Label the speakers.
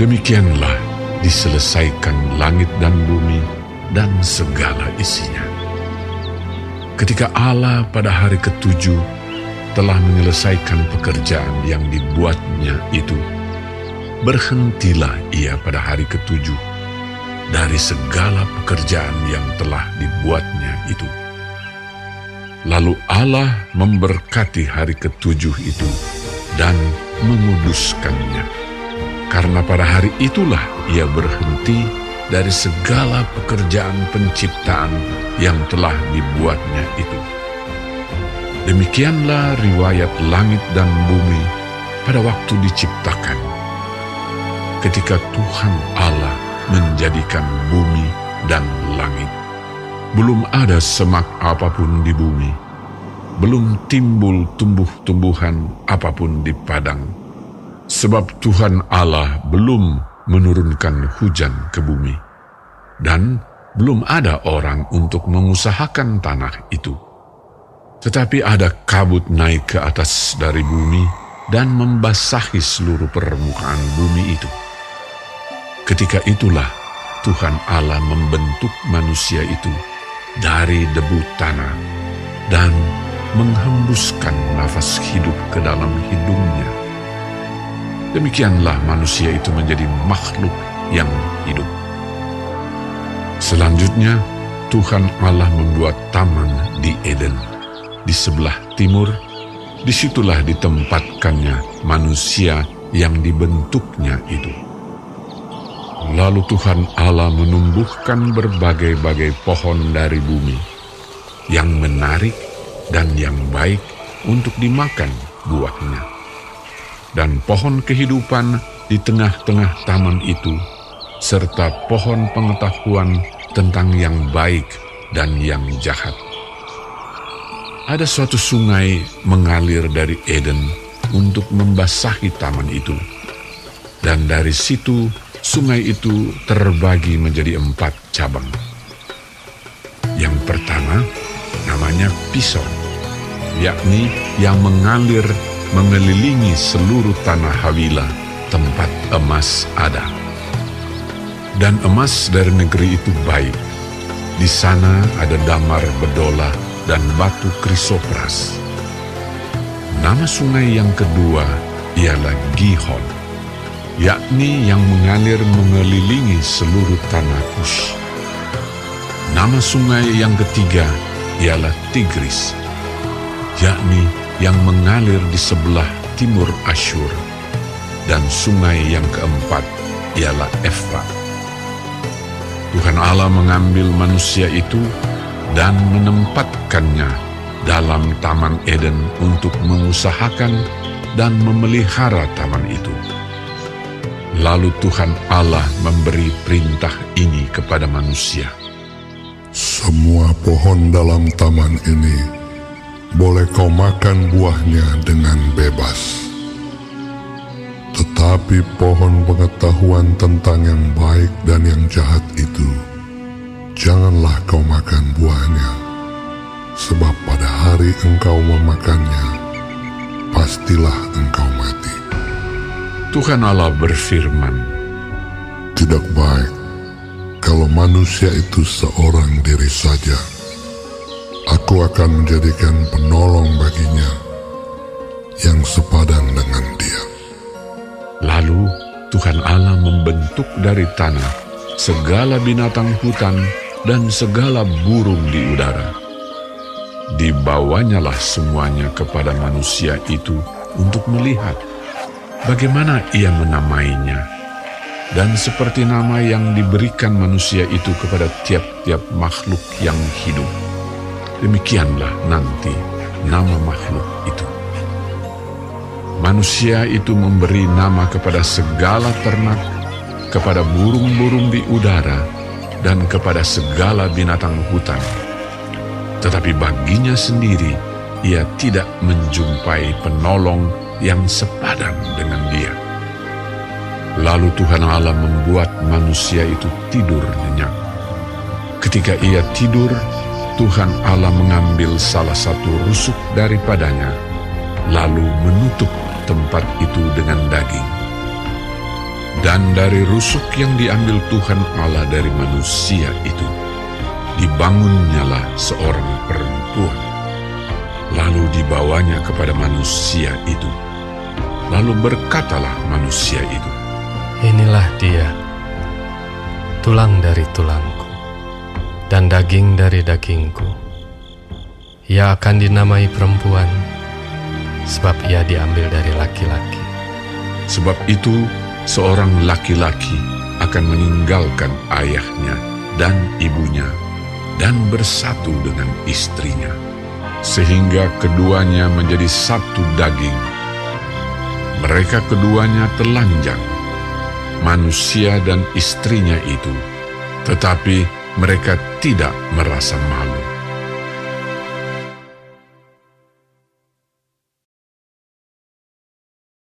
Speaker 1: Demikianlah diselesaikan langit dan bumi dan segala isinya. Ketika Allah pada hari ketujuh telah menyelesaikan pekerjaan yang dibuatnya itu, berhentilah ia pada hari ketujuh dari segala pekerjaan yang telah dibuatnya itu. Lalu Allah memberkati hari ketujuh itu dan menguduskannya, karena pada hari itulah ia berhenti dari segala pekerjaan penciptaan yang telah dibuatnya itu. Demikianlah riwayat langit dan bumi pada waktu diciptakan. Ketika Tuhan Allah menjadikan bumi dan langit, belum ada semak apapun di bumi, belum timbul tumbuh-tumbuhan apapun di padang, sebab Tuhan Allah belum menurunkan hujan ke bumi, dan belum ada orang untuk mengusahakan tanah itu. Tetapi ada kabut naik ke atas dari bumi dan membasahi seluruh permukaan bumi itu. Ketika itulah Tuhan Allah membentuk manusia itu dari debu tanah dan menghembuskan nafas hidup ke dalam hidungnya. Demikianlah manusia itu menjadi makhluk yang hidup. Selanjutnya, Tuhan Allah membuat taman di Eden, di sebelah timur. Disitulah ditempatkannya manusia yang dibentuknya itu. Lalu Tuhan Allah menumbuhkan berbagai-bagai pohon dari bumi, yang menarik dan yang baik untuk dimakan buahnya. Dan pohon kehidupan di tengah-tengah taman itu, serta pohon pengetahuan tentang yang baik dan yang jahat. Ada suatu sungai mengalir dari Eden untuk membasahi taman itu. Dan dari situ, sungai itu terbagi menjadi 4 cabang. Yang pertama, namanya Pison, yakni yang mengalir mengelilingi seluruh tanah Hawila, tempat emas ada. Dan emas dari negeri itu baik. Di sana ada damar bedola dan batu krisopras. Nama sungai yang kedua ialah Gihon, yakni yang mengalir mengelilingi seluruh tanah Kush. Nama sungai yang ketiga ialah Tigris, yakni yang mengalir di sebelah timur Asyur. Dan sungai yang keempat ialah Efrat. Tuhan Allah mengambil manusia itu dan menempatkannya dalam Taman Eden untuk mengusahakan dan memelihara taman itu. Lalu Tuhan Allah memberi perintah ini kepada manusia.
Speaker 2: Semua pohon dalam taman ini boleh kau makan buahnya dengan bebas. Tetapi pohon pengetahuan tentang yang baik dan yang jahat itu, janganlah kau makan buahnya, sebab pada hari engkau memakannya, pastilah engkau mati.
Speaker 1: Tuhan Allah berfirman,
Speaker 2: Tidak baik kalau manusia itu seorang diri saja. Aku akan menjadikan penolong baginya yang sepadan dengan dia.
Speaker 1: Lalu Tuhan Allah membentuk dari tanah segala binatang hutan dan segala burung di udara. Dibawanyalah semuanya kepada manusia itu untuk melihat bagaimana ia menamainya. Dan seperti nama yang diberikan manusia itu kepada tiap-tiap makhluk yang hidup, demikianlah nanti nama makhluk itu. Manusia itu memberi nama kepada segala ternak, kepada burung-burung di udara, dan kepada segala binatang hutan. Tetapi baginya sendiri, ia tidak menjumpai penolong yang sepadan dengan dia. Lalu Tuhan Allah membuat manusia itu tidur nyenyak. Ketika ia tidur, Tuhan Allah mengambil salah satu rusuk daripadanya, lalu menutup tempat itu dengan daging. Dan dari rusuk yang diambil Tuhan Allah dari manusia itu, dibangunnyalah seorang perempuan. Lalu dibawanya kepada manusia itu. Lalu berkatalah manusia itu,
Speaker 3: Inilah dia, tulang dari tulangku, dan daging dari dagingku. Ia akan dinamai perempuan, sebab ia diambil dari laki-laki.
Speaker 1: sebab itu seorang laki-laki akan meninggalkan ayahnya dan ibunya dan bersatu dengan istrinya, sehingga keduanya menjadi satu daging. Mereka keduanya telanjang, manusia dan istrinya itu, tetapi mereka tidak merasa malu.